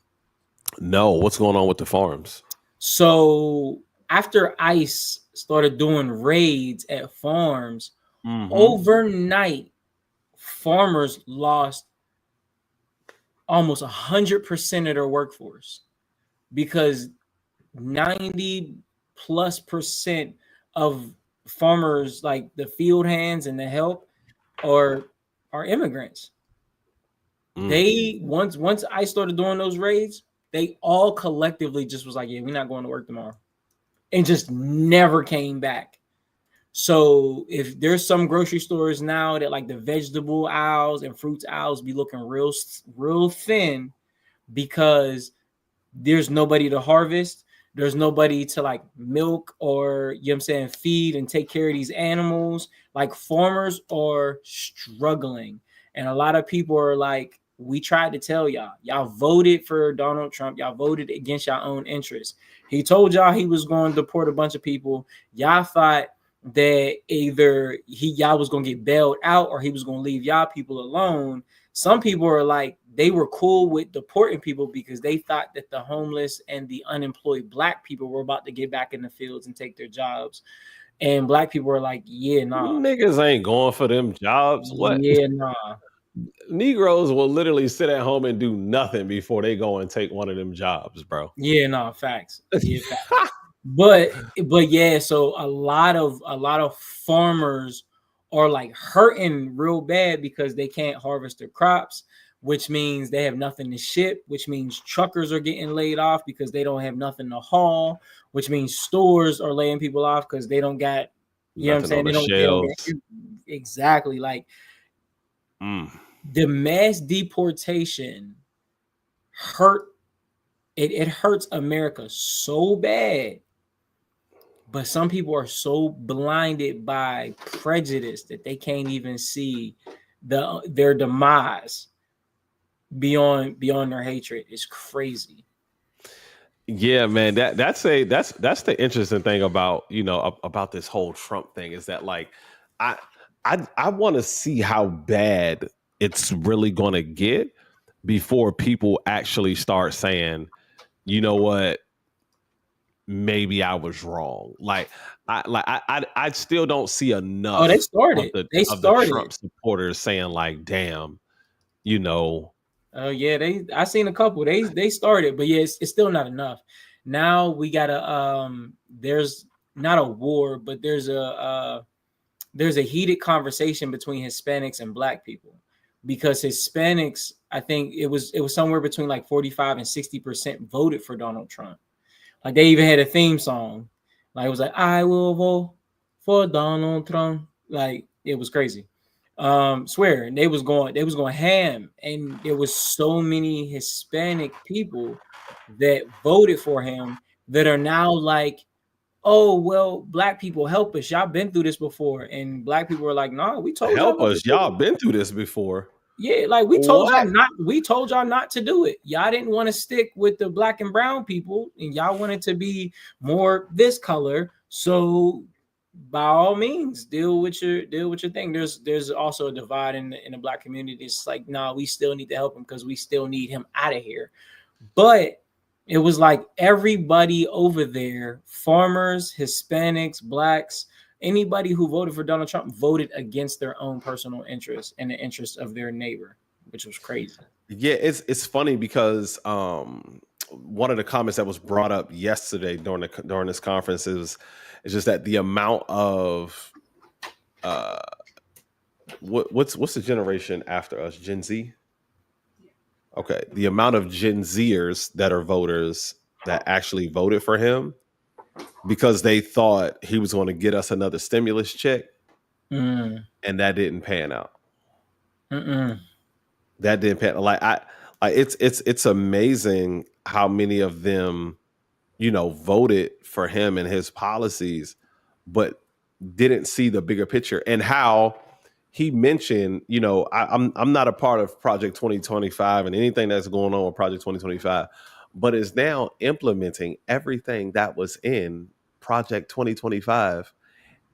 No, what's going on with the farms? So after ICE started doing raids at farms, overnight, farmers lost almost 100% of their workforce because 90+% of farmers, like the field hands and the help, are immigrants. They once I started doing those raids, they all collectively just was like, yeah, we're not going to work tomorrow, and just never came back. So if there's some grocery stores now that like the vegetable aisles and fruits aisles be looking real thin because there's nobody to harvest, there's nobody to like milk or, you know what I'm saying, feed and take care of these animals. Like farmers are struggling. And a lot of people are like, we tried to tell y'all voted for Donald Trump. Y'all voted against your own interests. He told y'all he was going to deport a bunch of people. Y'all thought that either y'all was going to get bailed out or he was going to leave y'all people alone. Some people are like, they were cool with deporting people because they thought that the homeless and the unemployed black people were about to get back in the fields and take their jobs. And black people were like, yeah, nah. Niggas ain't going for them jobs. What? Yeah, nah. Negroes will literally sit at home and do nothing before they go and take one of them jobs, bro. Yeah, no, facts. Yeah, facts. but yeah, so a lot of farmers are like hurting real bad because they can't harvest their crops, which means they have nothing to ship, which means truckers are getting laid off because they don't have nothing to haul, which means stores are laying people off because they don't got, you know what I'm saying? They don't exactly like the mass deportation hurt. It hurts America so bad. But some people are so blinded by prejudice that they can't even see their demise beyond their hatred. It's crazy. Yeah, man. That's the interesting thing about, you know, about this whole Trump thing is that like I want to see how bad it's really going to get before people actually start saying, you know what, maybe I was wrong. I still don't see enough. Oh, they started. The Trump supporters saying like, damn, you know. Oh yeah, I seen a couple. They started, but yeah, it's still not enough. Now we gotta there's not a war, but there's a heated conversation between Hispanics and black people, because Hispanics, I think it was somewhere between like 45 and 60% voted for Donald Trump. Like they even had a theme song. Like it was like, I will vote for Donald Trump. Like it was crazy. Swear, and they was going ham, and there was so many Hispanic people that voted for him that are now like, oh well, black people help us. Y'all been through this before, and black people are like, no, we told help us. Y'all been through this before. Yeah, like we told y'all not. We told y'all not to do it. Y'all didn't want to stick with the black and brown people, and y'all wanted to be more this color. So by all means, deal with your thing. There's also a divide in the black community. It's like, nah, we still need to help him because we still need him out of here. But it was like everybody over there, farmers, Hispanics, blacks, anybody who voted for Donald Trump voted against their own personal interests and the interests of their neighbor, which was crazy. Yeah, it's funny because one of the comments that was brought up yesterday during this conference is just that the amount of what's the generation after us, Gen Z? Okay, the amount of Gen Zers that are voters that actually voted for him because they thought he was going to get us another stimulus check, and that didn't pan out. That didn't pan. It's amazing how many of them, you know, voted for him and his policies, but didn't see the bigger picture. And how he mentioned, you know, I'm not a part of Project 2025 and anything that's going on with Project 2025, but is now implementing everything that was in Project 2025,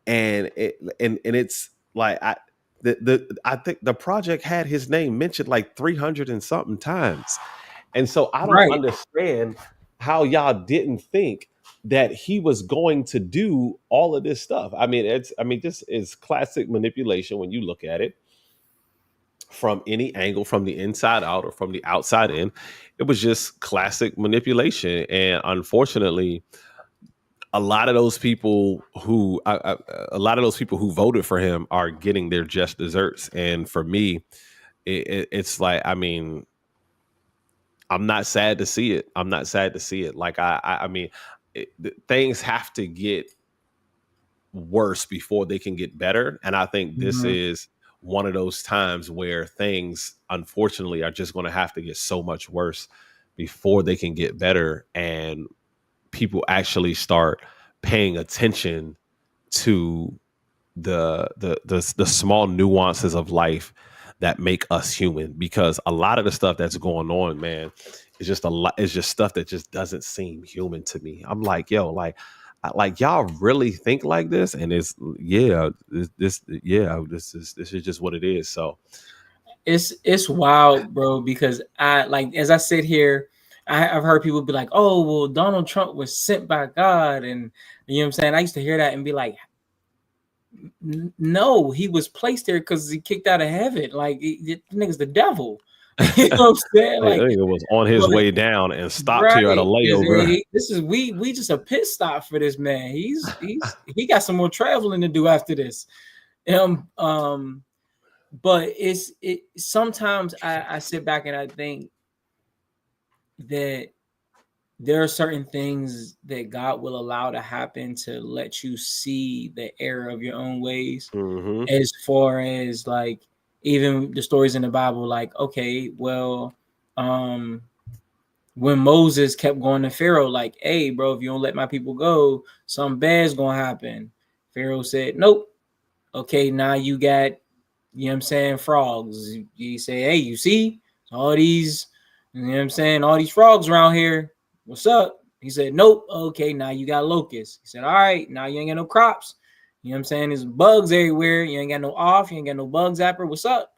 and it's like I think the project had his name mentioned like 300 and something times, and so I don't understand how y'all didn't think that he was going to do all of this stuff. I mean, this is classic manipulation when you look at it from any angle, from the inside out or from the outside in. It was just classic manipulation. And unfortunately, a lot of those people who voted for him are getting their just desserts. And for me, it's like, I mean, I'm not sad to see it. I'm not sad to see it. Like I mean, things have to get worse before they can get better, and I think this is one of those times where things, unfortunately, are just going to have to get so much worse before they can get better, and people actually start paying attention to the small nuances of life that make us human. Because a lot of the stuff that's going on, man, is just a lot. It's just stuff that just doesn't seem human to me. I'm like, yo, like y'all really think like this? And it's this is just what it is. So it's wild, bro. Because as I sit here, I've heard people be like, oh, well, Donald Trump was sent by God, and you know what I'm saying. I used to hear that and be like, no, he was placed there because he kicked out of heaven. Like, the nigga's the devil. You know what I'm saying? Like, it was on his way down and stopped here at a layover. This is we just a pit stop for this man. He got some more traveling to do after this. But it sometimes I sit back and I think that there are certain things that God will allow to happen to let you see the error of your own ways. As far as like even the stories in the Bible, like, okay, well, when Moses kept going to Pharaoh, like, hey, bro, if you don't let my people go, something bad's gonna happen. Pharaoh said, nope. Okay, now you got, you know what I'm saying, frogs. You say, hey, you see all these, you know what I'm saying, all these frogs around here. What's up? He said, nope. Okay, now you got locusts. He said, all right, now you ain't got no crops. You know what I'm saying? There's bugs everywhere. You ain't got no off. You ain't got no bug zapper. What's up?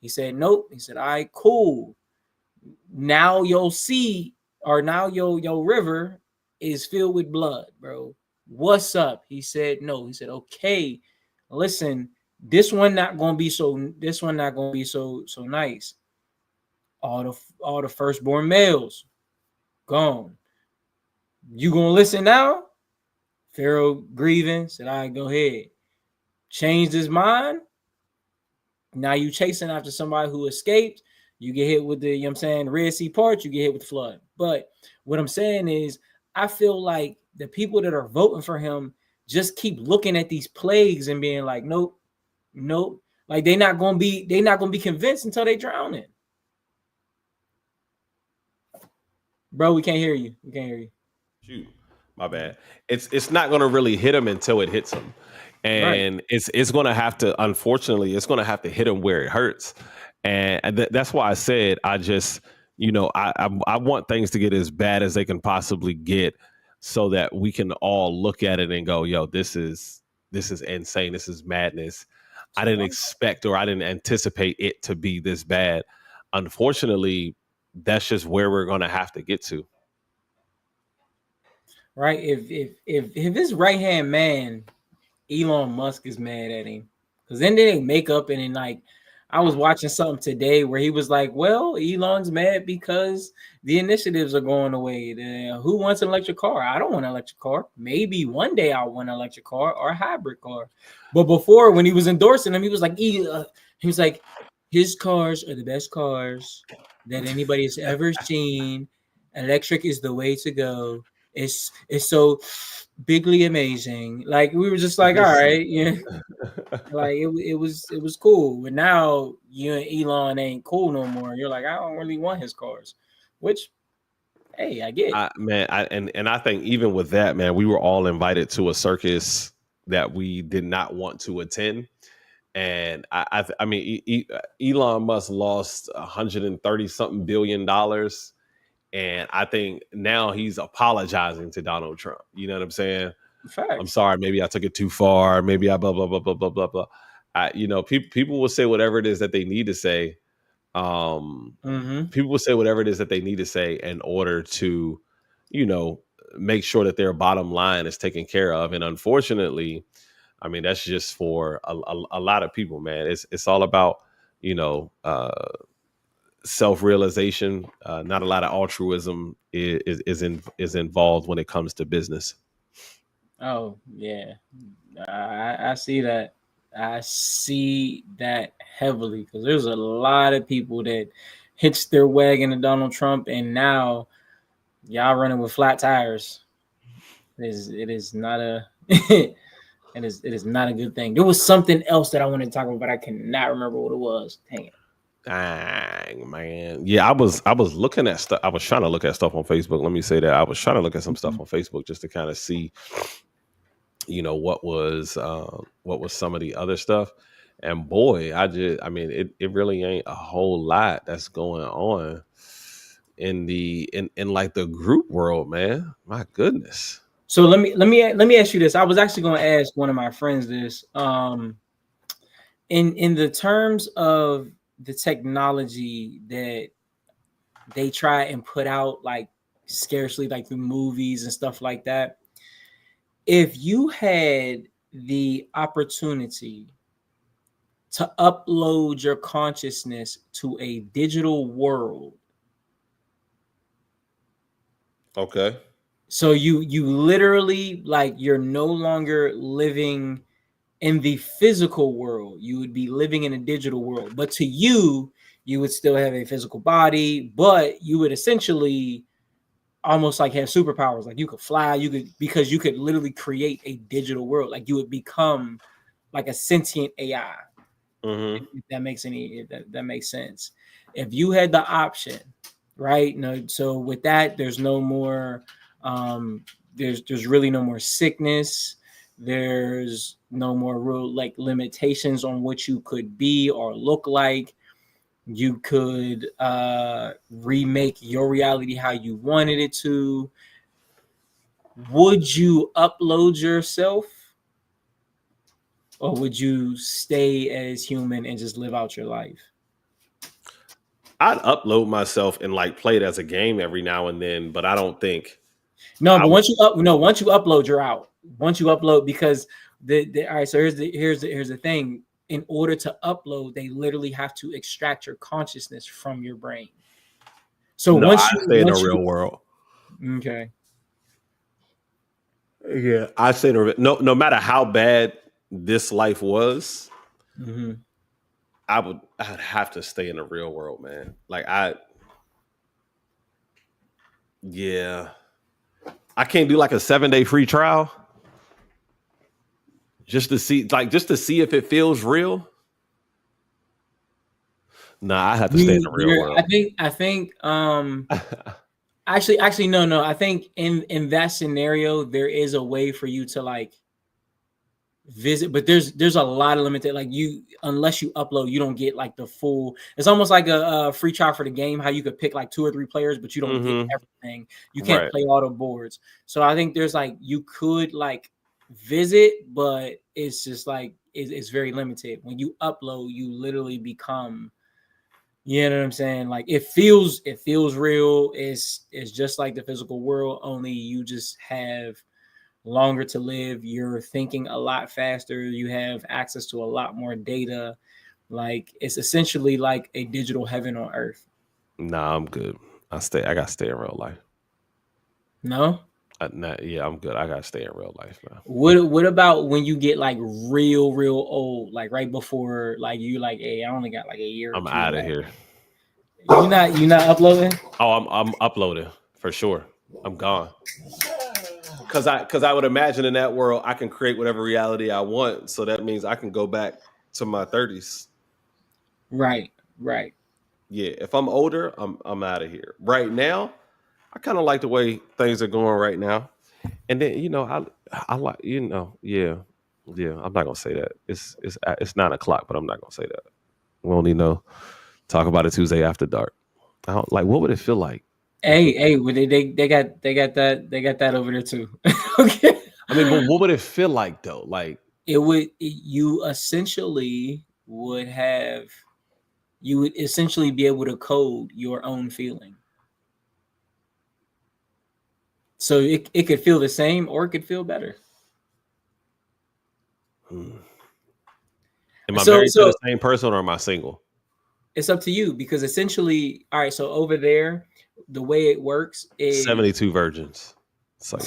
He said, nope. He said, all right, cool. Now your sea, or now your river is filled with blood, bro. What's up? He said, no. He said, okay, listen, this one not gonna be so nice. All the firstborn males gone. You gonna listen now? Pharaoh grieving said, all right, go ahead. Changed his mind. Now you chasing after somebody who escaped. You get hit with the, you know what I'm saying, Red Sea part, you get hit with the flood. But what I'm saying is, I feel like the people that are voting for him just keep looking at these plagues and being like, nope. Like they're not gonna be convinced until they drown in. Bro, we can't hear you. Shoot, my bad. It's not gonna really hit him until it hits him. And right. It's gonna have to, unfortunately, it's gonna have to hit him where it hurts. And that's why I said, I just, I want things to get as bad as they can possibly get, so that we can all look at it and go, yo, this is insane. This is madness. I didn't expect, or I didn't anticipate it to be this bad. Unfortunately, that's just where we're going to have to get to. Right. If his right hand man, Elon Musk, is mad at him, because then they make up, and then, like, I was watching something today where he was like, well, Elon's mad because the initiatives are going away. Who wants an electric car? I don't want an electric car. Maybe one day I'll want an electric car or a hybrid car. But before, when he was endorsing them, he was like, his cars are the best cars that anybody has ever seen. Electric is the way to go. It's so bigly amazing. Like, we were just like, all right, yeah. Like it was cool. But now you and Elon ain't cool no more. You're like, I don't really want his cars. Which, hey, I get. And I think even with that, man, we were all invited to a circus that we did not want to attend. And I mean, Elon Musk lost $130-something billion. And I think now he's apologizing to Donald Trump. You know what I'm saying? Facts. I'm sorry. Maybe I took it too far. Maybe I blah, blah, blah, blah, blah, blah, blah. People will say whatever it is that they need to say. People will say whatever it is that they need to say in order to, make sure that their bottom line is taken care of. And unfortunately, I mean, that's just for a lot of people, man. It's all about, self-realization. Not a lot of altruism is involved when it comes to business. Oh yeah, I see that. I see that heavily because there's a lot of people that hitched their wagon to Donald Trump, and now y'all running with flat tires. It is not a it is not a good thing. There was something else that I wanted to talk about, but I cannot remember what it was. Dang it. Dang, man. Yeah, I was looking at stuff. I was trying to look at stuff on Facebook. Let me say that. I was trying to look at some stuff on Facebook just to kind of see, what was some of the other stuff. And boy, it really ain't a whole lot that's going on in like the group world, man. My goodness. So let me ask you this. I was actually going to ask one of my friends this. In the terms of the technology that they try and put out, like scarcely, like the movies and stuff like that, if you had the opportunity to upload your consciousness to a digital world, okay, so you literally, like, you're no longer living in the physical world, you would be living in a digital world, but to you would still have a physical body, but you would essentially almost like have superpowers. Like you could fly, because you could literally create a digital world. Like you would become like a sentient AI. Mm-hmm. If that makes sense. If you had the option, right? No, so with that, there's no more there's really no more sickness. There's no more real like limitations on what you could be or look like. You could remake your reality how you wanted it to. Would you upload yourself, or would you stay as human and just live out your life? I'd upload myself and like play it as a game every now and then, but I don't think. No, but once you upload, you're out. Once you upload, because all right. So here's the thing. In order to upload, they literally have to extract your consciousness from your brain. So once you stay in the real world. Okay. Yeah, I say no matter how bad this life was, mm-hmm. I'd have to stay in the real world, man. Like I can't do like a 7-day free trial just to see if it feels real. Nah, I have to stay in the real world. I think actually no. I think in that scenario there is a way for you to like visit, but there's a lot of limited, like unless you upload, you don't get like the full. It's almost like a free trial for the game, how you could pick like 2 or 3 players, but you don't get everything. You can't play all the boards. So I think there's like you could like visit, but it's just like it's very limited. When you upload, you literally become, you know what I'm saying? Like it feels real. It's just like the physical world, only you just have longer to live. You're thinking a lot faster. You have access to a lot more data. Like it's essentially like a digital heaven on earth. Nah, I'm good. I gotta stay in real life. No? Yeah, I'm good. I gotta stay in real life, man. What about when you get like real old, like right before, like you like, hey, I only got like a year. I'm out of here. You not uploading? Oh, I'm uploading for sure. I'm gone. Because I would imagine in that world I can create whatever reality I want. So that means I can go back to my 30s. Right. Yeah, if I'm older, I'm out of here. Right now, I kind of like the way things are going right now. And then I like yeah. I'm not gonna say that. It's 9:00, but I'm not gonna say that. We only talk about it Tuesday after dark. I don't like. What would it feel like? Hey, they got that over there too. Okay. I mean, but what would it feel like though? Like you essentially would be able to code your own feeling. So it could feel the same or it could feel better. Am I married to the same person or am I single? It's up to you, because essentially, all right, so over there, the way it works is 72 virgins. So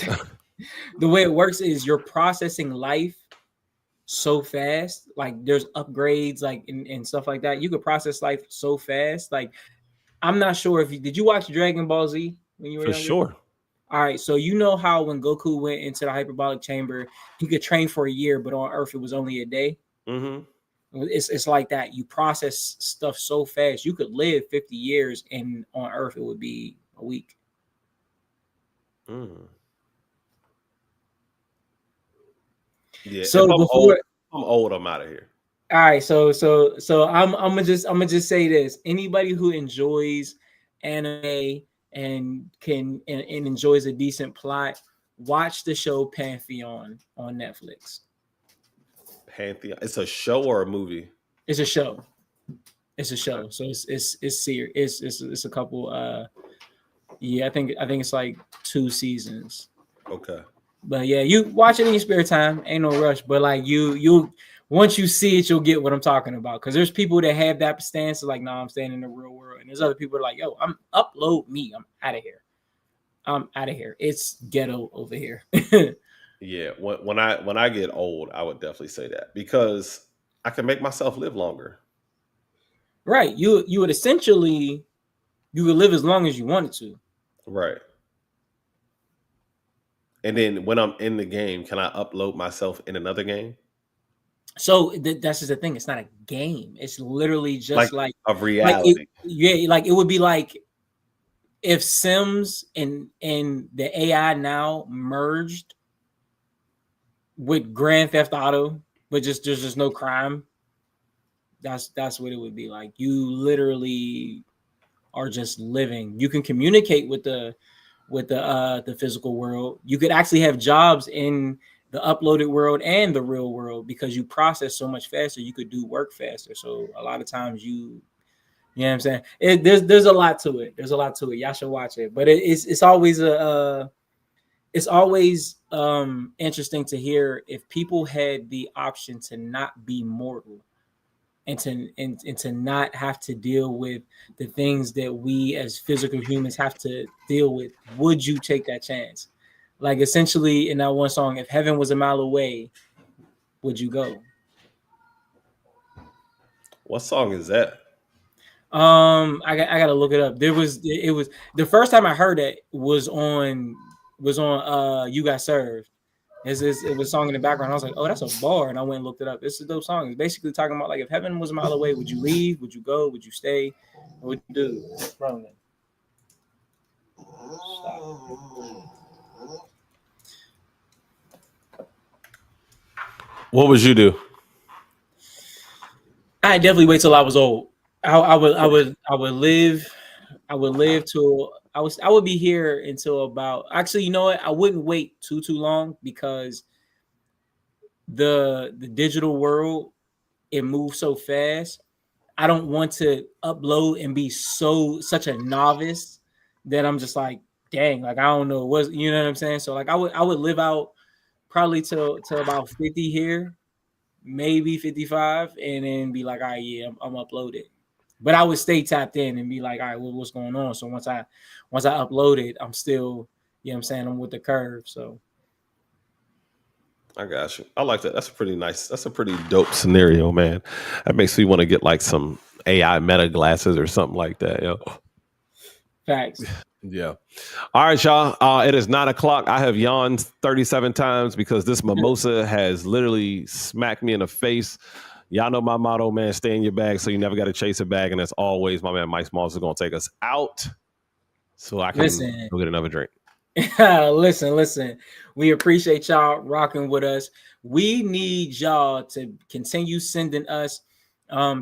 the way it works is you're processing life so fast. Like there's upgrades like and stuff like that. You could process life so fast. Like I'm not sure if did you watch Dragon Ball Z when you were For younger? sure. All right, so you know how when Goku went into the hyperbolic chamber, he could train for a year, but on Earth it was only a day. Mm-hmm. It's like that. You process stuff so fast. You could live 50 years, and on Earth it would be a week. Mm. Yeah. So if I'm before old, I'm out of here. all right, so I'm gonna just say this. Anybody who enjoys anime and enjoys a decent plot, watch the show Pantheon on Netflix. Pantheon. It's a show or a movie? It's a show. It's a show. So it's serious. It's a couple. Yeah, I think it's like 2 seasons. Okay. But yeah, you watch it in your spare time. Ain't no rush. But like you once you see it, you'll get what I'm talking about. Because there's people that have that stance of like, no, I'm staying in the real world, and there's other people that are like, yo, I'm upload me. I'm out of here. I'm out of here. It's ghetto over here. Yeah. When I get old, I would definitely say that because I can make myself live longer. Right. You would essentially you could live as long as you wanted to. Right. And then when I'm in the game, can I upload myself in another game? So that's just the thing. It's not a game. It's literally just like of reality. Like it would be like if Sims and the AI now merged with Grand Theft Auto, but just there's just no crime. That's what it would be like. You literally are just living. You can communicate with the physical world. You could actually have jobs in the uploaded world and the real world because you process so much faster. You could do work faster. So a lot of times you know what I'm saying? There's a lot to it. There's a lot to it. Y'all should watch it. But it's always interesting to hear if people had the option to not be mortal and to not have to deal with the things that we as physical humans have to deal with. Would you take that chance? Like essentially in that one song, if heaven was a mile away, would you go? What song is that? I gotta look it up. It was the first time I heard it was on You Got Served. It was a song in the background. I was like, oh, that's a bar, and I went and looked it up. It's a dope song. It's basically talking about like if heaven was a mile away, would you leave? Would you go? Would you stay? What would you do? What's wrong then? What would you do? I definitely wait till I was old. I would live till I would be here until about, actually, you know what? I wouldn't wait too long because the digital world, it moves so fast. I don't want to upload and be such a novice that I'm just like, dang, like I don't know what, you know what I'm saying? So like I would live out probably till about 50 here, maybe 55, and then be like, all right, yeah, I'm uploaded. But I would stay tapped in and be like, all right, what's going on? So once I upload it, I'm still, you know what I'm saying, I'm with the curve. So I got you. I like that. That's pretty nice. That's a pretty dope scenario, man. That makes me want to get like some AI meta glasses or something like that. Yo. Facts. Yeah. All right, y'all. It is 9:00. I have yawned 37 times because this mimosa has literally smacked me in the face. Y'all know my motto, man, stay in your bag so you never got to chase a bag. And as always, my man Mike Smalls is going to take us out so I can go get another drink. Listen. We appreciate y'all rocking with us. We need y'all to continue sending us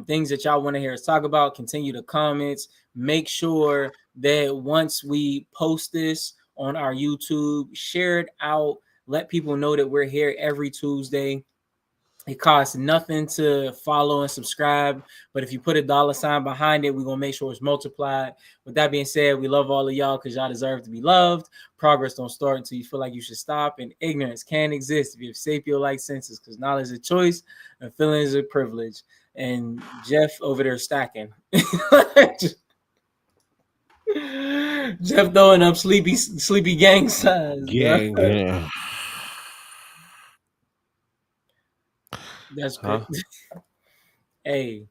things that y'all want to hear us talk about. Continue the comments. Make sure that once we post this on our YouTube, share it out. Let people know that we're here every Tuesday. It costs nothing to follow and subscribe, but if you put $sign behind it, we're going to make sure it's multiplied. With that being said, we love all of y'all because y'all deserve to be loved. Progress don't start until you feel like you should stop, and ignorance can exist if you have sapio-like senses, because knowledge is a choice and feeling is a privilege. And Jeff over there stacking. Jeff throwing up sleepy gang signs. Yeah. That's Huh? good. Hey.